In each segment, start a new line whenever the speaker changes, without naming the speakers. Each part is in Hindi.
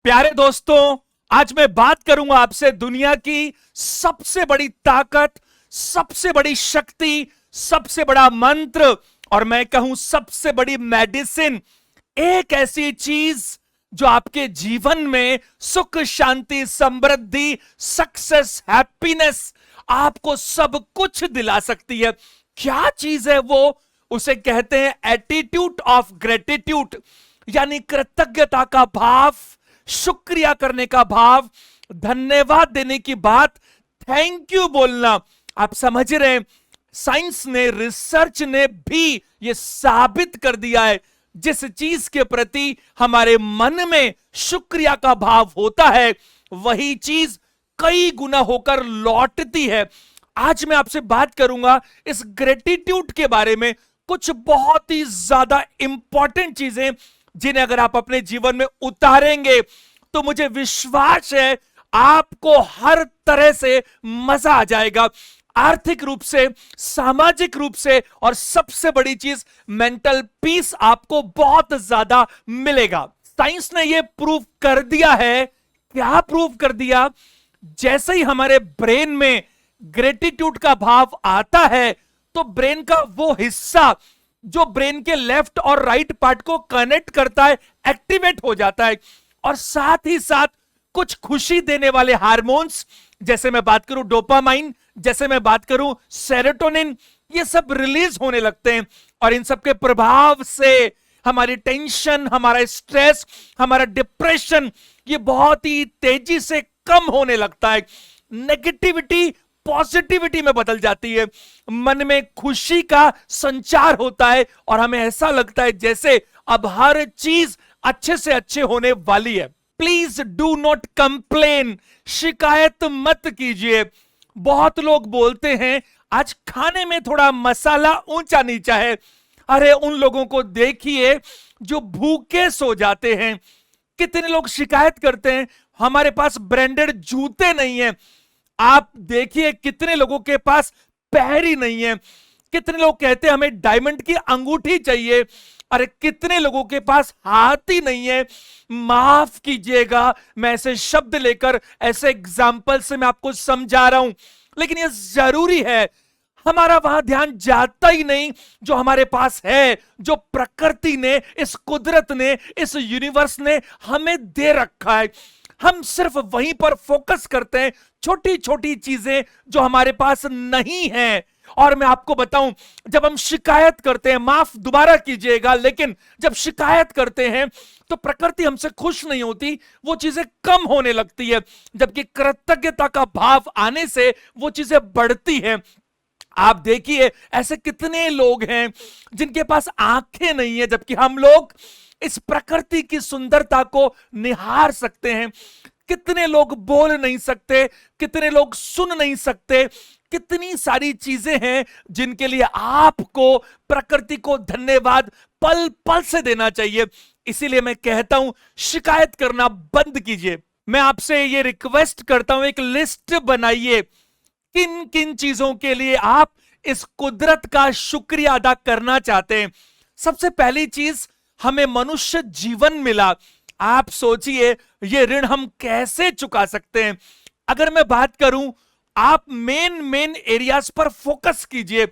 प्यारे दोस्तों, आज मैं बात करूंगा आपसे दुनिया की सबसे बड़ी ताकत, सबसे बड़ी शक्ति, सबसे बड़ा मंत्र और मैं कहूं सबसे बड़ी मेडिसिन। एक ऐसी चीज जो आपके जीवन में सुख, शांति, समृद्धि, सक्सेस, हैप्पीनेस, आपको सब कुछ दिला सकती है। क्या चीज है वो? उसे कहते हैं एटीट्यूड ऑफ ग्रेटिट्यूड, यानी कृतज्ञता का भाव, शुक्रिया करने का भाव, धन्यवाद देने की बात, थैंक यू बोलना। आप समझ रहे हैं, साइंस ने, रिसर्च ने भी यह साबित कर दिया है, जिस चीज के प्रति हमारे मन में शुक्रिया का भाव होता है वही चीज कई गुना होकर लौटती है। आज मैं आपसे बात करूंगा इस ग्रेटिट्यूड के बारे में, कुछ बहुत ही ज्यादा इंपॉर्टेंट चीजें जिन्हें अगर आप अपने जीवन में उतारेंगे तो मुझे विश्वास है आपको हर तरह से मजा आ जाएगा, आर्थिक रूप से, सामाजिक रूप से और सबसे बड़ी चीज मेंटल पीस आपको बहुत ज्यादा मिलेगा। साइंस ने यह प्रूव कर दिया है। क्या प्रूव कर दिया? जैसे ही हमारे ब्रेन में ग्रेटिट्यूड का भाव आता है तो ब्रेन का वो हिस्सा जो ब्रेन के लेफ्ट और राइट पार्ट को कनेक्ट करता है एक्टिवेट हो जाता है और साथ ही साथ कुछ खुशी देने वाले हार्मोन्स, जैसे मैं बात करूं डोपामाइन, जैसे मैं बात करूं सेरोटोनिन, ये सब रिलीज होने लगते हैं और इन सब के प्रभाव से हमारी टेंशन, हमारा स्ट्रेस, हमारा डिप्रेशन ये बहुत ही तेजी से कम होने लगता है। नेगेटिविटी पॉजिटिविटी में बदल जाती है, मन में खुशी का संचार होता है और हमें ऐसा लगता है जैसे अब हर चीज अच्छे से अच्छे होने वाली है। प्लीज डू नॉट कंप्लेन, शिकायत मत कीजिए। बहुत लोग बोलते हैं आज खाने में थोड़ा मसाला ऊंचा नीचा है। अरे उन लोगों को देखिए जो भूखे सो जाते हैं। कितने लोग शिकायत करते हैं हमारे पास ब्रांडेड जूते नहीं है। आप देखिए कितने लोगों के पास पैर ही नहीं है। कितने लोग कहते हैं हमें डायमंड की अंगूठी चाहिए। अरे कितने लोगों के पास हाथ ही नहीं है। माफ कीजिएगा, मैं ऐसे शब्द लेकर, ऐसे एग्जाम्पल से मैं आपको समझा रहा हूं, लेकिन यह जरूरी है। हमारा वहां ध्यान जाता ही नहीं जो हमारे पास है, जो प्रकृति ने, इस कुदरत ने, इस यूनिवर्स ने हमें दे रखा है। हम सिर्फ वहीं पर फोकस करते हैं, छोटी छोटी चीजें जो हमारे पास नहीं है। और मैं आपको बताऊं, जब हम शिकायत करते हैं, माफ दोबारा कीजिएगा, लेकिन जब शिकायत करते हैं तो प्रकृति हमसे खुश नहीं होती, वो चीजें कम होने लगती है, जबकि कृतज्ञता का भाव आने से वो चीजें बढ़ती हैं। आप देखिए ऐसे कितने लोग हैं जिनके पास आंखें नहीं है, जबकि हम लोग इस प्रकृति की सुंदरता को निहार सकते हैं। कितने लोग बोल नहीं सकते, कितने लोग सुन नहीं सकते। कितनी सारी चीजें हैं जिनके लिए आपको प्रकृति को धन्यवाद पल पल से देना चाहिए। इसीलिए मैं कहता हूं शिकायत करना बंद कीजिए। मैं आपसे ये रिक्वेस्ट करता हूं, एक लिस्ट बनाइए किन किन चीजों के लिए आप इस कुदरत का शुक्रिया अदा करना चाहते हैं। सबसे पहली चीज, हमें मनुष्य जीवन मिला। आप सोचिए ये ऋण हम कैसे चुका सकते हैं। अगर मैं बात करूं, आप मेन एरियाज पर फोकस कीजिए।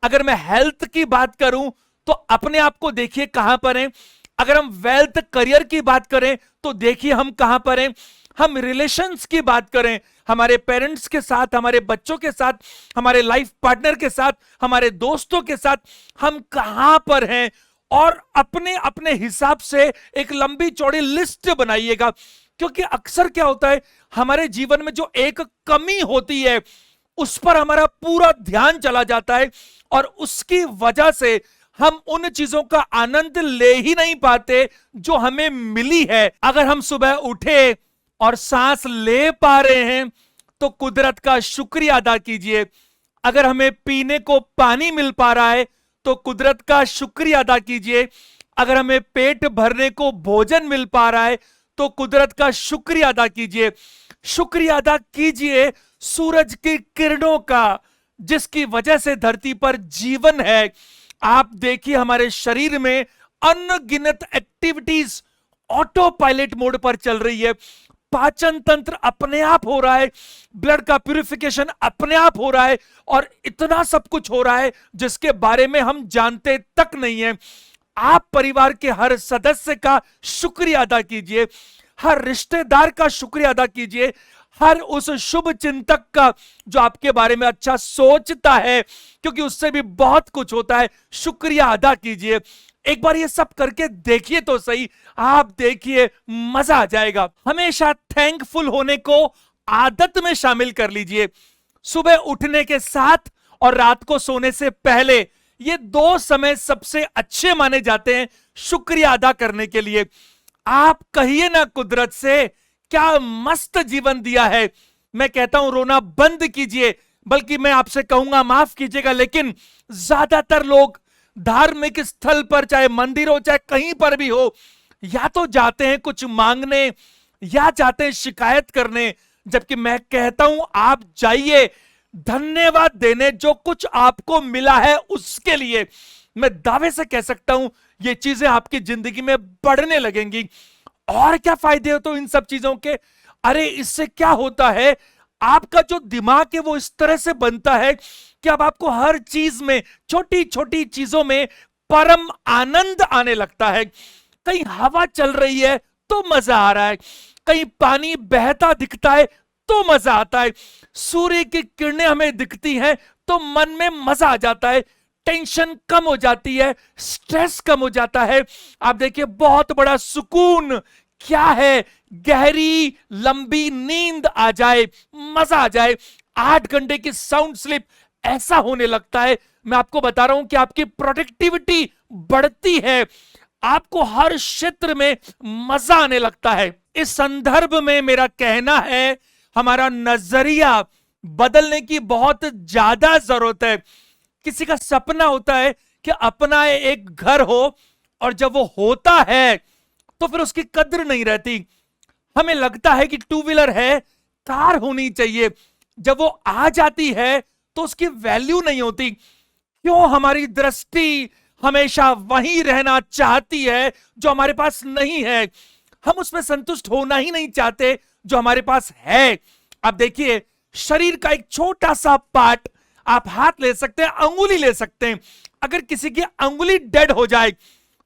अगर मैं हेल्थ की बात करूं तो अपने आप को देखिए कहां पर हैं। अगर हम वेल्थ, करियर की बात करें तो देखिए हम कहां पर हैं। हम रिलेशंस की बात करें, हमारे पेरेंट्स के साथ, हमारे बच्चों के साथ, हमारे लाइफ पार्टनर के साथ, हमारे दोस्तों के साथ हम कहां पर हैं। और अपने अपने हिसाब से एक लंबी चौड़ी लिस्ट बनाइएगा, क्योंकि अक्सर क्या होता है हमारे जीवन में जो एक कमी होती है उस पर हमारा पूरा ध्यान चला जाता है और उसकी वजह से हम उन चीजों का आनंद ले ही नहीं पाते जो हमें मिली है। अगर हम सुबह उठे और सांस ले पा रहे हैं तो कुदरत का शुक्रिया अदा कीजिए। अगर हमें पीने को पानी मिल पा रहा है तो कुदरत का शुक्रिया अदा कीजिए। अगर हमें पेट भरने को भोजन मिल पा रहा है तो कुदरत का शुक्रिया अदा कीजिए। शुक्रिया अदा कीजिए सूरज की किरणों का, जिसकी वजह से धरती पर जीवन है। आप देखिए हमारे शरीर में अनगिनत एक्टिविटीज ऑटो पायलट मोड पर चल रही है, पाचन तंत्र अपने आप हो रहा है, ब्लड का प्यूरिफिकेशन अपने आप हो रहा है, और इतना सब कुछ हो रहा है जिसके बारे में हम जानते तक नहीं है। आप परिवार के हर सदस्य का शुक्रिया अदा कीजिए, हर रिश्तेदार का शुक्रिया अदा कीजिए, हर उस शुभ चिंतक का जो आपके बारे में अच्छा सोचता है, क्योंकि उससे भी बहुत कुछ होता है। शुक्रिया अदा कीजिए। एक बार ये सब करके देखिए तो सही, आप देखिए मजा आ जाएगा। हमेशा थैंकफुल होने को आदत में शामिल कर लीजिए। सुबह उठने के साथ और रात को सोने से पहले, ये 2 समय सबसे अच्छे माने जाते हैं शुक्रिया अदा करने के लिए। आप कहिए ना कुदरत से, क्या मस्त जीवन दिया है। मैं कहता हूं रोना बंद कीजिए, बल्कि मैं आपसे कहूंगा माफ कीजिएगा, लेकिन ज्यादातर लोग धार्मिक स्थल पर, चाहे मंदिर हो चाहे कहीं पर भी हो, या तो जाते हैं कुछ मांगने या जाते हैं शिकायत करने। जबकि मैं कहता हूं आप जाइए धन्यवाद देने, जो कुछ आपको मिला है उसके लिए। मैं दावे से कह सकता हूं ये चीजें आपकी जिंदगी में बढ़ने लगेंगी। और क्या फायदे हो तो इन सब चीजों के? अरे इससे क्या होता है, आपका जो दिमाग है वो इस तरह से बनता है कि अब आपको हर चीज में, छोटी छोटी चीजों में परम आनंद आने लगता है। कहीं हवा चल रही है तो मजा आ रहा है, कहीं पानी बहता दिखता है तो मजा आता है, सूर्य की किरणें हमें दिखती हैं तो मन में मजा आ जाता है, टेंशन कम हो जाती है, स्ट्रेस कम हो जाता है। आप देखिए बहुत बड़ा सुकून क्या है, गहरी लंबी नींद आ जाए, मजा आ जाए, 8 घंटे की साउंड स्लीप, ऐसा होने लगता है। मैं आपको बता रहा हूं कि आपकी प्रोडक्टिविटी बढ़ती है, आपको हर क्षेत्र में मजा आने लगता है। इस संदर्भ में मेरा कहना है, हमारा नजरिया बदलने की बहुत ज्यादा जरूरत है। किसी का सपना होता है कि अपना एक घर हो, और जब वो होता है तो फिर उसकी कद्र नहीं रहती। हमें लगता है कि 2 व्हीलर है, कार होनी चाहिए, जब वो आ जाती है तो उसकी वैल्यू नहीं होती। क्यों? हमारी दृष्टि हमेशा वहीं रहना चाहती है जो हमारे पास नहीं है। हम उसमें संतुष्ट होना ही नहीं चाहते जो हमारे पास है। अब देखिए, शरीर का एक छोटा सा पार्ट, आप हाथ ले सकते हैं, अंगुली ले सकते हैं। अगर किसी की अंगुली डेड हो जाए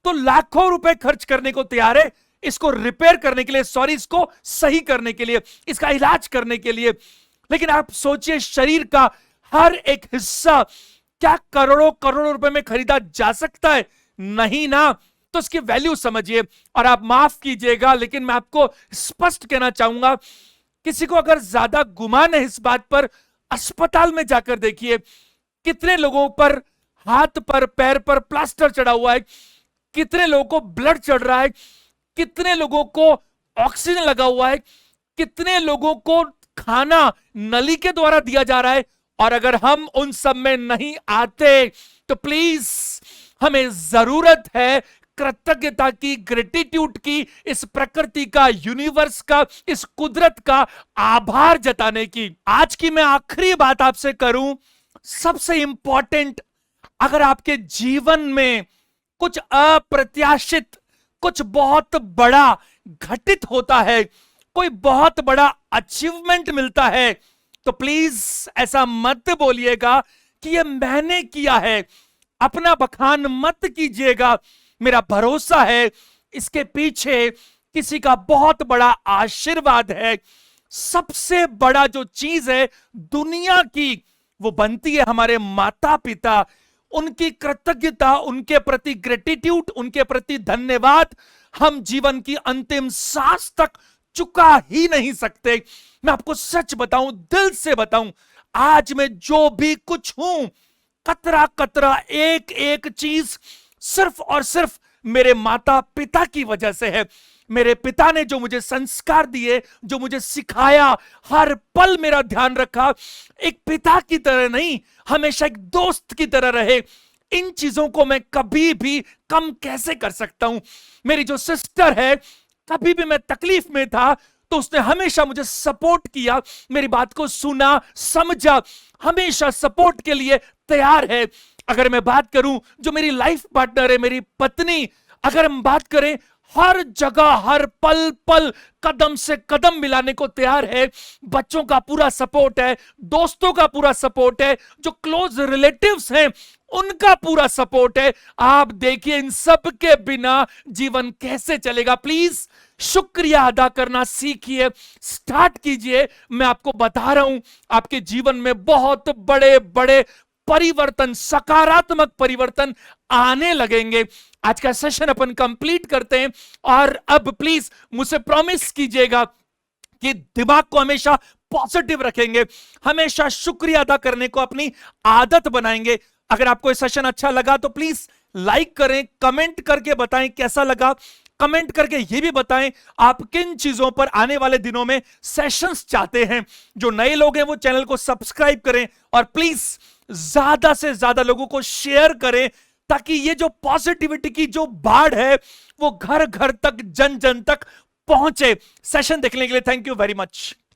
तो लाखों रुपए खर्च करने को तैयार है इसको रिपेयर करने के लिए, सॉरी, इसको सही करने के लिए, इसका इलाज करने के लिए। लेकिन आप सोचिए, शरीर का हर एक हिस्सा क्या करोड़ों करोड़ों रुपए में खरीदा जा सकता है? नहीं ना। तो इसकी वैल्यू समझिए। और आप माफ कीजिएगा, लेकिन मैं आपको स्पष्ट कहना चाहूंगा, किसी को अगर ज्यादा गुमान है इस बात पर, अस्पताल में जाकर देखिए कितने लोगों पर हाथ पर पैर पर प्लास्टर चढ़ा हुआ है, कितने लोगों को ब्लड चढ़ रहा है, कितने लोगों को ऑक्सीजन लगा हुआ है, कितने लोगों को खाना नली के द्वारा दिया जा रहा है। और अगर हम उन सब में नहीं आते तो प्लीज, हमें जरूरत है कृतज्ञता की, ग्रेटिट्यूड की, इस प्रकृति का, यूनिवर्स का, इस कुदरत का आभार जताने की। आज की मैं आखिरी बात आपसे करूं, सबसे इंपॉर्टेंट, अगर आपके जीवन में कुछ अप्रत्याशित, कुछ बहुत बड़ा घटित होता है, कोई बहुत बड़ा अचीवमेंट मिलता है, तो प्लीज ऐसा मत बोलिएगा कि ये मैंने किया है। अपना बखान मत कीजिएगा। मेरा भरोसा है इसके पीछे किसी का बहुत बड़ा आशीर्वाद है। सबसे बड़ा जो चीज है दुनिया की, वो बनती है हमारे माता पिता। उनकी कृतज्ञता, उनके प्रति ग्रेटिट्यूड, उनके प्रति धन्यवाद हम जीवन की अंतिम सांस तक चुका ही नहीं सकते। मैं आपको सच बताऊं, दिल से बताऊं, आज मैं जो भी कुछ हूं, कतरा कतरा, एक एक चीज सिर्फ और सिर्फ मेरे माता पिता की वजह से है। मेरे पिता ने जो मुझे संस्कार दिए, जो मुझे सिखाया, हर पल मेरा ध्यान रखा, एक पिता की तरह नहीं, हमेशा एक दोस्त की तरह रहे। इन चीजों को मैं कभी भी कम कैसे कर सकता हूं? मेरी जो सिस्टर है, कभी भी मैं तकलीफ में था तो उसने हमेशा मुझे सपोर्ट किया, मेरी बात को सुना, समझा, हमेशा सपोर्ट के लिए तैयार है। अगर मैं बात करूं जो मेरी लाइफ पार्टनर है, मेरी पत्नी, अगर हम बात करें, हर जगह हर पल पल कदम से कदम मिलाने को तैयार है। बच्चों का पूरा सपोर्ट है, दोस्तों का पूरा सपोर्ट है, जो क्लोज रिलेटिव्स हैं उनका पूरा सपोर्ट है। आप देखिए इन सब के बिना जीवन कैसे चलेगा। प्लीज शुक्रिया अदा करना सीखिए, स्टार्ट कीजिए। मैं आपको बता रहा हूं आपके जीवन में बहुत बड़े बड़े परिवर्तन, सकारात्मक परिवर्तन आने लगेंगे। आज का सेशन अपन कंप्लीट करते हैं और अब प्लीज मुझसे प्रॉमिस कीजिएगा कि दिमाग को हमेशा पॉजिटिव रखेंगे, हमेशा शुक्रिया अदा करने को अपनी आदत बनाएंगे। अगर आपको ये सेशन अच्छा लगा तो प्लीज लाइक करें, कमेंट करके बताएं कैसा लगा। कमेंट करके यह भी बताएं आप किन चीजों पर आने वाले दिनों में सेशंस चाहते हैं। जो नए लोग हैं वो चैनल को सब्सक्राइब करें और प्लीज ज्यादा से ज्यादा लोगों को शेयर करें, ताकि ये जो पॉजिटिविटी की जो बाढ़ है वो घर घर तक, जन जन तक पहुंचे। सेशन देखने के लिए थैंक यू वेरी मच।